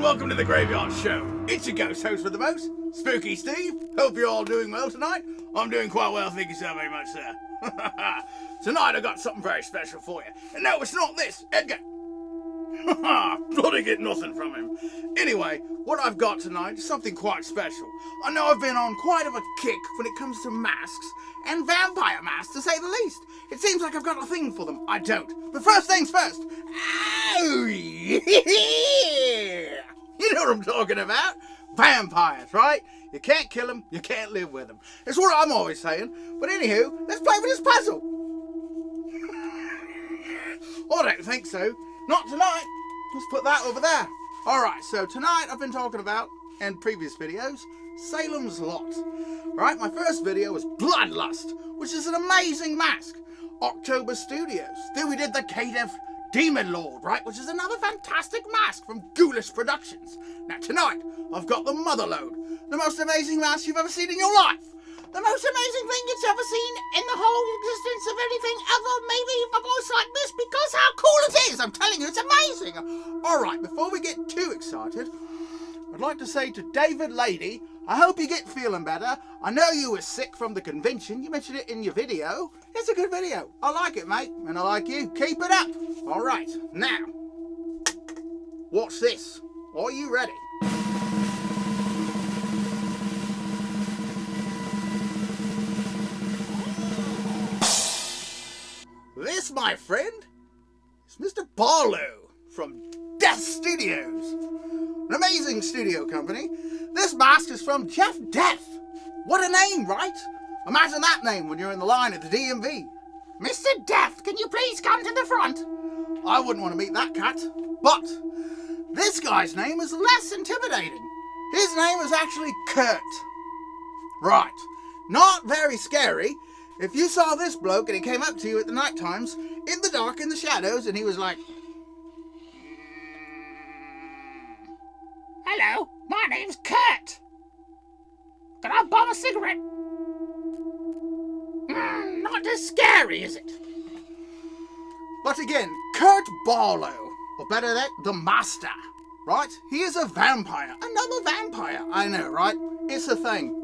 welcome to the Graveyard Show. It's your ghost host for the most, Spooky Steve. Hope you're all doing well tonight. I'm doing quite well, thank you so very much, sir. Tonight I got something very special for you. And no, it's not this, Edgar. Bloody get nothing from him. Anyway, what I've got tonight is something quite special. I know I've been on quite of a kick when it comes to masks, and vampire masks to say the least. It seems like I've got a thing for them. I don't. But first things first. Oh, yeah! You know what I'm talking about. Vampires, right? You can't kill them, you can't live with them. It's what I'm always saying. But anywho, let's play with this puzzle. I don't think so. Not tonight. Let's put that over there. Alright, so tonight I've been talking about, in previous videos, Salem's Lot. Right, my first video was Bloodlust, which is an amazing mask. October Studios. Then we did the Kadef Demon Lord, right, which is another fantastic mask from Ghoulish Productions. Now tonight, I've got the Motherlode, the most amazing mask you've ever seen in your life. The most amazing thing you've ever seen in the whole existence of anything ever, maybe a voice like this, because how cool it is! I'm telling you, it's amazing! Alright, before we get too excited, I'd like to say to David Lady, I hope you get feeling better. I know you were sick from the convention. You mentioned it in your video. It's a good video. I like it, mate. And I like you. Keep it up. Alright, now, watch this. Are you ready? This, my friend, is Mr. Barlow from Death Studios. An amazing studio company. This mask is from Jeff Death. What a name, right? Imagine that name when you're in the line at the DMV. Mr. Death, can you please come to the front? I wouldn't want to meet that cat. But this guy's name is less intimidating. His name is actually Kurt. Right. Not very scary. If you saw this bloke and he came up to you at the night times, in the dark, in the shadows, and he was like, "Hello, my name's Kurt. Can I bum a cigarette?" Not as scary, is it? But again, Kurt Barlow, or better yet, the Master, right? He is a vampire. Another vampire. I know, right? It's a thing.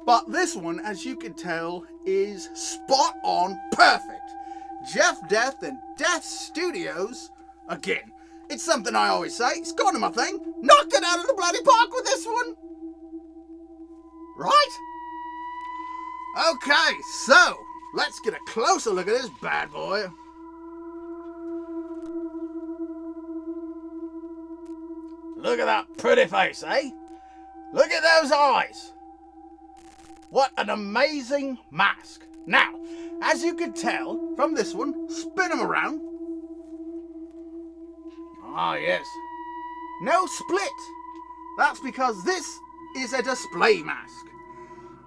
But this one, as you can tell, is spot on perfect. Jeff Death and Death Studios, again, it's something I always say, it's kind of my thing. Knocked it out of the bloody park with this one. Right? Okay, so, let's get a closer look at this bad boy. Look at that pretty face, eh? Look at those eyes. What an amazing mask. Now, as you can tell from this one, spin him around. Ah, yes. No split. That's because this is a display mask.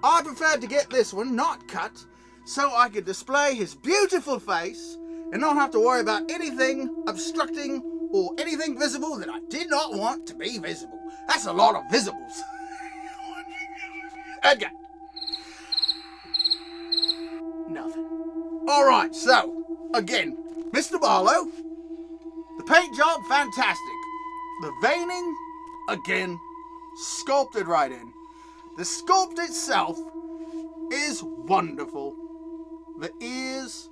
I preferred to get this one not cut so I could display his beautiful face and not have to worry about anything obstructing or anything visible that I did not want to be visible. That's a lot of visibles. Edgar. Nothing. Alright, so, again, Mr. Barlow, the paint job, fantastic. The veining, again, sculpted right in. The sculpt itself is wonderful. The ears,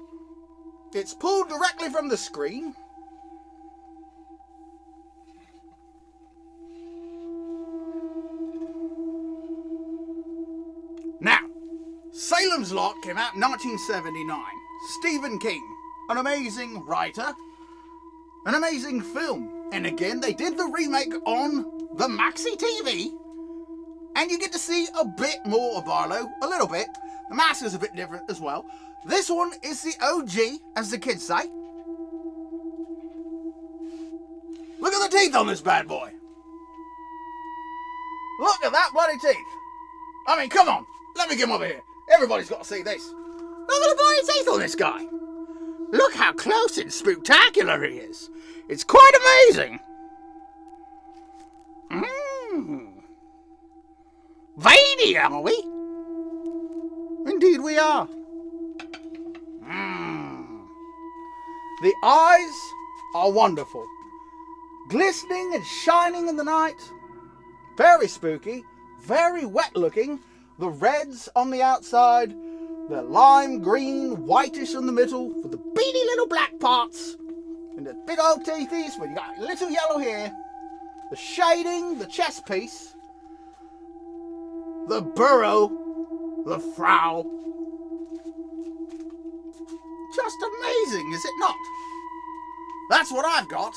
it's pulled directly from the screen. Now, Salem's Lot came out in 1979. Stephen King, an amazing writer, an amazing film. And again, they did the remake on the Maxi TV. And you get to see a bit more of Barlow, a little bit. The mask is a bit different as well. This one is the OG, as the kids say. Look at the teeth on this bad boy. Look at that bloody teeth. I mean, come on. Let me get him over here. Everybody's got to see this. Look at the bloody teeth on this guy. Look how close and spectacular he is. It's quite amazing. Veiny, are we? Indeed we are. The eyes are wonderful. glistening and shining in the night. Very spooky, very wet looking. The reds on the outside, the lime green, whitish in the middle, with the beady little black parts, and the big old teethies where you got little yellow hair. The shading, the chest piece, the burrow, the frow. Just amazing, is it not? That's what I've got,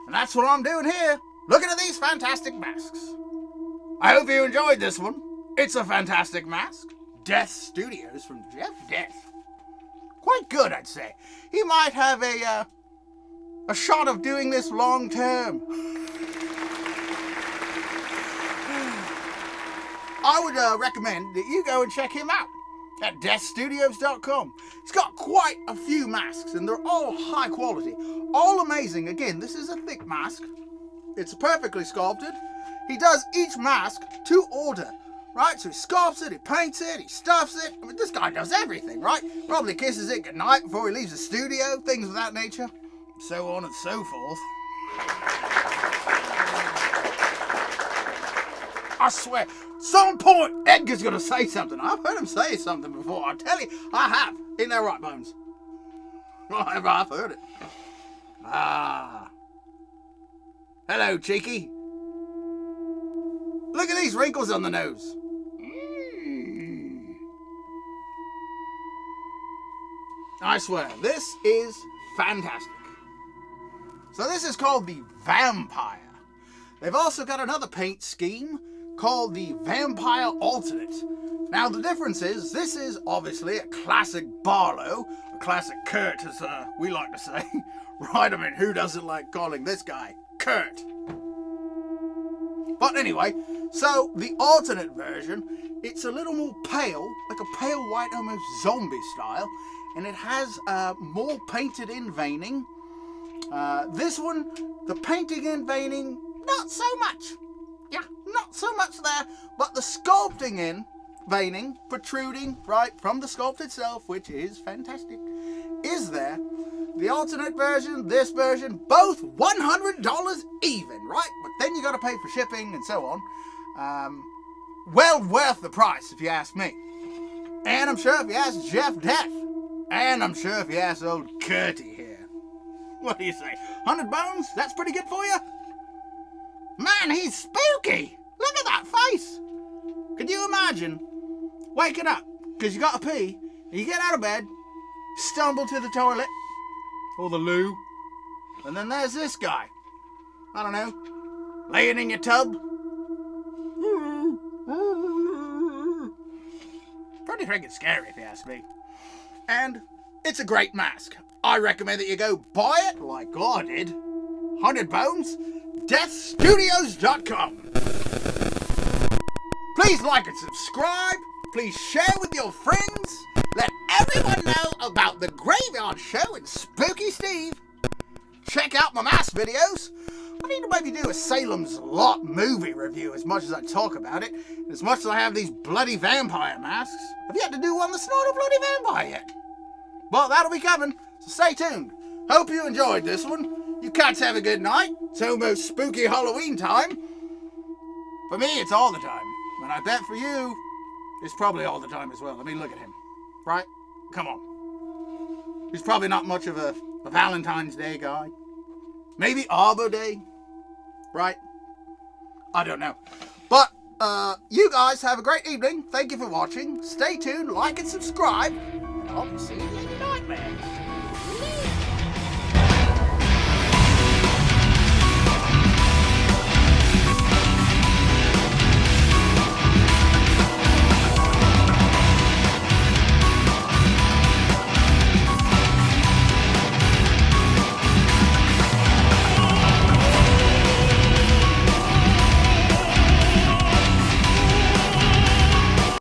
and that's what I'm doing here, looking at these fantastic masks. I hope you enjoyed this one. It's a fantastic mask. Death Studios from Jeff Death. Quite good, I'd say. He might have a shot of doing this long term. I would recommend that you go and check him out at deathstudios.com. He's got quite a few masks, and they're all high quality, all amazing. Again, this is a thick mask. It's perfectly sculpted. He does each mask to order, right? So he sculpts it, he paints it, he stuffs it. I mean, this guy does everything, right? Probably kisses it goodnight before he leaves the studio, things of that nature, so on and so forth. I swear, some point Edgar's going to say something. I've heard him say something before. I tell you, I have. Ain't that right, Bones? I've heard it. Ah. Hello, cheeky. Look at these wrinkles on the nose. I swear, this is fantastic. So this is called the Vampire. They've also got another paint scheme called the Vampire Alternate. Now the difference is, this is obviously a classic Barlow, a classic Kurt as we like to say. Right, I mean, who doesn't like calling this guy Kurt? But anyway, so the alternate version, it's a little more pale, like a pale white, almost zombie style, and it has more painted in veining. This one, the painting in veining, not so much. Yeah, not so much there, but the sculpting in veining, protruding right from the sculpt itself, which is fantastic, is there. The alternate version, this version, both $100 even, right? But then you got to pay for shipping and so on. Well worth the price, if you ask me. And I'm sure if you ask Jeff Death, and I'm sure if you ask old Curty here, what do you say? 100 bones? That's pretty good for you? Man, he's spooky. Look at that face. Could you imagine waking up because you got to pee, and you get out of bed, stumble to the toilet or the loo, and then there's this guy, I don't know, laying in your tub. Pretty freaking scary if you ask me. And it's a great mask. I recommend that you go buy it like I did. 100 bones, deathstudios.com. Please like and subscribe. Please share with your friends. Let everyone know about the Graveyard Show and Spooky Steve. Check out my mask videos. I need to maybe do a Salem's Lot movie review as much as I talk about it. As much as I have these bloody vampire masks. I've yet to do one that's not a bloody vampire yet. But that'll be coming, so stay tuned. Hope you enjoyed this one. You cats have a good night. It's almost spooky Halloween time. For me, it's all the time. And I bet for you, it's probably all the time as well. I mean, look at him. Right? Come on. He's probably not much of a Valentine's Day guy. Maybe Arbor Day. Right? I don't know. But, you guys have a great evening. Thank you for watching. Stay tuned, like and subscribe. And I'll see you in nightmares.